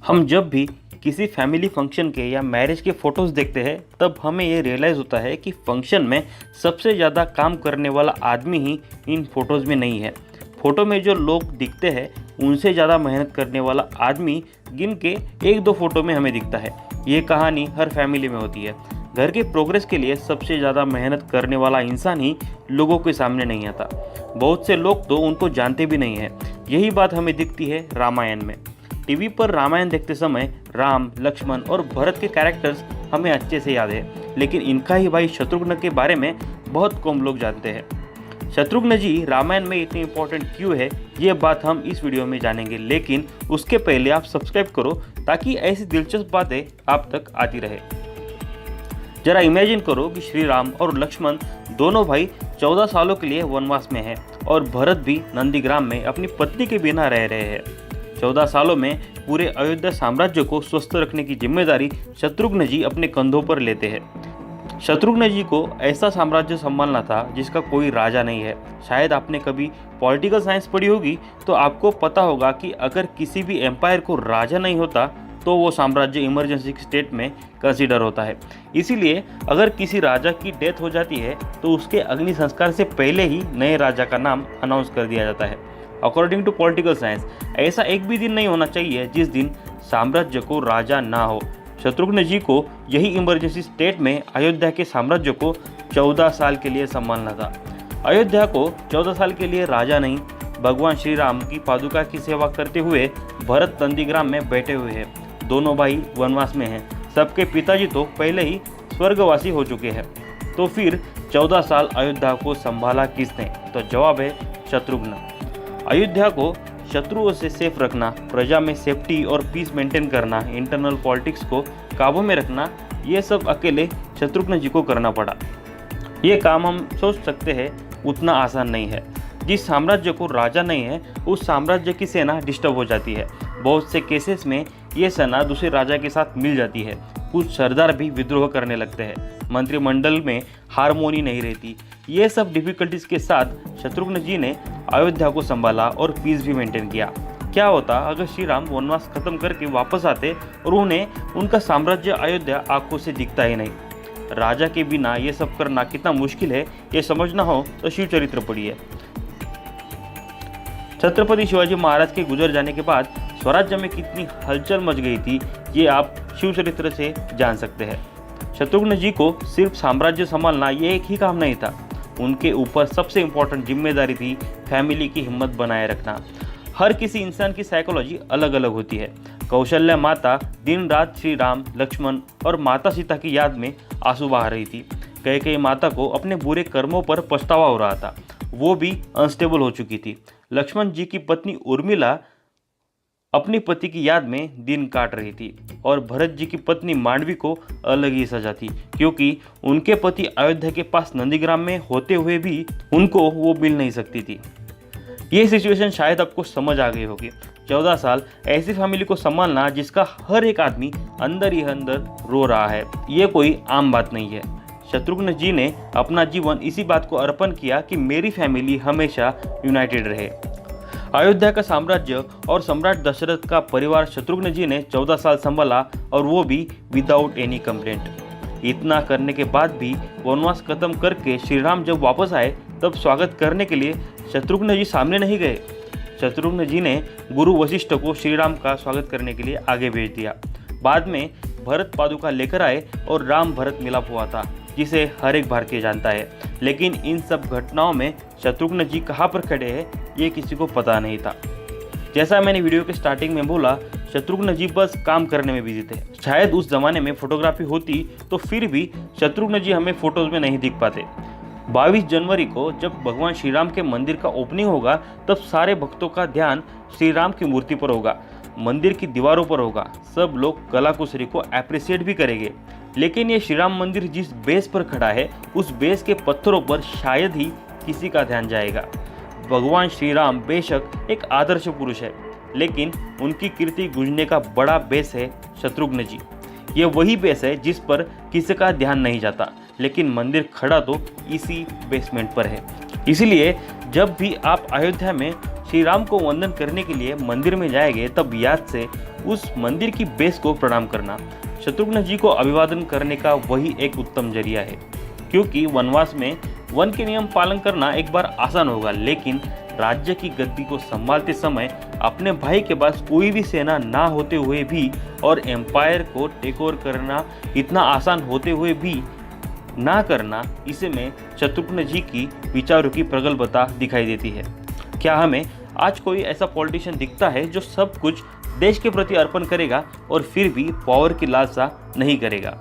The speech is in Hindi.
हम जब भी किसी फैमिली फंक्शन के या मैरिज के फ़ोटोज़ देखते हैं तब हमें ये रियलाइज़ होता है कि फंक्शन में सबसे ज़्यादा काम करने वाला आदमी ही इन फ़ोटोज़ में नहीं है। फ़ोटो में जो लोग दिखते हैं उनसे ज़्यादा मेहनत करने वाला आदमी गिन के एक दो फ़ोटो में हमें दिखता है। ये कहानी हर फैमिली में होती है। घर के प्रोग्रेस के लिए सबसे ज़्यादा मेहनत करने वाला इंसान ही लोगों के सामने नहीं आता। बहुत से लोग तो उनको जानते भी नहीं हैं। यही बात हमें दिखती है रामायण में। टीवी पर रामायण देखते समय राम, लक्ष्मण और भरत के कैरेक्टर्स हमें अच्छे से याद है, लेकिन इनका ही भाई शत्रुघ्न के बारे में बहुत कम लोग जानते हैं। शत्रुघ्न जी रामायण में इतने इंपॉर्टेंट क्यों है, ये बात हम इस वीडियो में जानेंगे, लेकिन उसके पहले आप सब्सक्राइब करो ताकि ऐसी दिलचस्प बातें आप तक आती रहे। जरा इमेजिन करो कि श्री राम और लक्ष्मण दोनों भाई 14 सालों के लिए वनवास में हैं और भरत भी नंदीग्राम में अपनी पत्नी के बिना रह रहे हैं। 14 सालों में पूरे अयोध्या साम्राज्य को स्वस्थ रखने की जिम्मेदारी शत्रुघ्न जी अपने कंधों पर लेते हैं। शत्रुघ्न जी को ऐसा साम्राज्य संभालना था जिसका कोई राजा नहीं है। शायद आपने कभी पॉलिटिकल साइंस पढ़ी होगी तो आपको पता होगा कि अगर किसी भी एम्पायर को राजा नहीं होता तो वो साम्राज्य इमरजेंसी स्टेट में कंसीडर होता है। इसीलिए अगर किसी राजा की डेथ हो जाती है तो उसके अग्नि संस्कार से पहले ही नए राजा का नाम अनाउंस कर दिया जाता है। अकॉर्डिंग टू पॉलिटिकल साइंस ऐसा एक भी दिन नहीं होना चाहिए जिस दिन साम्राज्य को राजा ना हो। शत्रुघ्न जी को यही इमरजेंसी स्टेट में अयोध्या के साम्राज्य को 14 साल के लिए संभालना था। अयोध्या को 14 साल के लिए राजा नहीं, भगवान श्री राम की पादुका की सेवा करते हुए भरत नंदीग्राम में बैठे हुए हैं। दोनों भाई वनवास में हैं। सबके पिताजी तो पहले ही स्वर्गवासी हो चुके हैं। तो फिर 14 साल अयोध्या को संभाला किसने? तो जवाब है शत्रुघ्न। अयोध्या को शत्रुओं से सेफ रखना, प्रजा में सेफ्टी और पीस मेंटेन करना, इंटरनल पॉलिटिक्स को काबू में रखना, ये सब अकेले शत्रुघ्न जी को करना पड़ा। ये काम हम सोच सकते हैं उतना आसान नहीं है। जिस साम्राज्य को राजा नहीं है उस साम्राज्य की सेना डिस्टर्ब हो जाती है। बहुत से केसेस में ये सेना दूसरे राजा के साथ मिल जाती है। कुछ सरदार भी विद्रोह करने लगते हैं। मंत्रिमंडल में हारमोनी नहीं रहती। ये सब डिफिकल्टीज के साथ शत्रुघ्न जी ने अयोध्या को संभाला और पीस भी मेंटेन किया। क्या होता अगर श्री राम वनवास खत्म करके वापस आते और उन्हें उनका साम्राज्य अयोध्या आंखों से दिखता ही नहीं? राजा के बिना ये सब करना कितना मुश्किल है ये समझना हो तो शिव चरित्र पढ़िए। छत्रपति शिवाजी महाराज के गुजर जाने के बाद स्वराज्य में कितनी हलचल मच गई थी ये आप शिव चरित्र से जान सकते हैं। शत्रुघ्न जी को सिर्फ साम्राज्य संभालना ये एक ही काम नहीं था। उनके ऊपर सबसे इम्पोर्टेंट जिम्मेदारी थी फैमिली की हिम्मत बनाए रखना। हर किसी इंसान की साइकोलॉजी अलग अलग होती है। कौशल्या माता दिन रात श्री राम, लक्ष्मण और माता सीता की याद में आंसू बहा रही थी। कई माता को अपने बुरे कर्मों पर पछतावा हो रहा था। वो भी अनस्टेबल हो चुकी थी। लक्ष्मण जी की पत्नी उर्मिला अपनी पति की याद में दिन काट रही थी और भरत जी की पत्नी मांडवी को अलग ही सजा थी, क्योंकि उनके पति अयोध्या के पास नंदीग्राम में होते हुए भी उनको वो मिल नहीं सकती थी। ये सिचुएशन शायद आपको समझ आ गई होगी। 14 साल ऐसी फैमिली को संभालना जिसका हर एक आदमी अंदर ही अंदर रो रहा है, ये कोई आम बात नहीं है। शत्रुघ्न जी ने अपना जीवन इसी बात को अर्पण किया कि मेरी फैमिली हमेशा यूनाइटेड रहे। अयोध्या का साम्राज्य और सम्राट दशरथ का परिवार शत्रुघ्न जी ने 14 साल संभाला और वो भी विदाउट एनी कंप्लेंट। इतना करने के बाद भी वनवास खत्म करके श्री राम जब वापस आए तब स्वागत करने के लिए शत्रुघ्न जी सामने नहीं गए। शत्रुघ्न जी ने गुरु वशिष्ठ को श्री राम का स्वागत करने के लिए आगे भेज दिया। बाद में भरत पादुका लेकर आए और राम भरत मिलाप हुआ था, जिसे हर एक भारतीय जानता है। लेकिन इन सब घटनाओं में शत्रुघ्न जी कहाँ पर खड़े हैं ये किसी को पता नहीं था। जैसा मैंने वीडियो के स्टार्टिंग में बोला, शत्रुघ्न जी बस काम करने में बिजी थे। शायद उस जमाने में फोटोग्राफी होती तो फिर भी शत्रुघ्न जी हमें फोटोज में नहीं दिख पाते। 22 जनवरी को जब भगवान श्री राम के मंदिर का ओपनिंग होगा तब सारे भक्तों का ध्यान श्री राम की मूर्ति पर होगा, मंदिर की दीवारों पर होगा। सब लोग कलाकुसरी को अप्रिशिएट भी करेंगे। लेकिन ये श्री राम मंदिर जिस बेस पर खड़ा है उस बेस के पत्थरों पर शायद ही किसी का ध्यान जाएगा। भगवान श्री राम बेशक एक आदर्श पुरुष है, लेकिन उनकी कीर्ति गूंजने का बड़ा बेस है शत्रुघ्न जी। ये वही बेस है जिस पर किसी का ध्यान नहीं जाता, लेकिन मंदिर खड़ा तो इसी बेसमेंट पर है। इसीलिए जब भी आप अयोध्या में श्री राम को वंदन करने के लिए मंदिर में जाएंगे तब याद से उस मंदिर की बेस को प्रणाम करना शत्रुघ्न जी को अभिवादन करने का वही एक उत्तम जरिया है। क्योंकि वनवास में वन के नियम पालन करना एक बार आसान होगा, लेकिन राज्य की गद्दी को संभालते समय अपने भाई के पास कोई भी सेना ना होते हुए भी और एम्पायर को टेक ओवर करना इतना आसान होते हुए भी ना करना, इसे में शत्रुघ्न जी की विचारों की प्रगल्भता दिखाई देती है। क्या हमें आज कोई ऐसा पॉलिटिशियन दिखता है जो सब कुछ देश के प्रति अर्पण करेगा और फिर भी पावर की लालसा नहीं करेगा?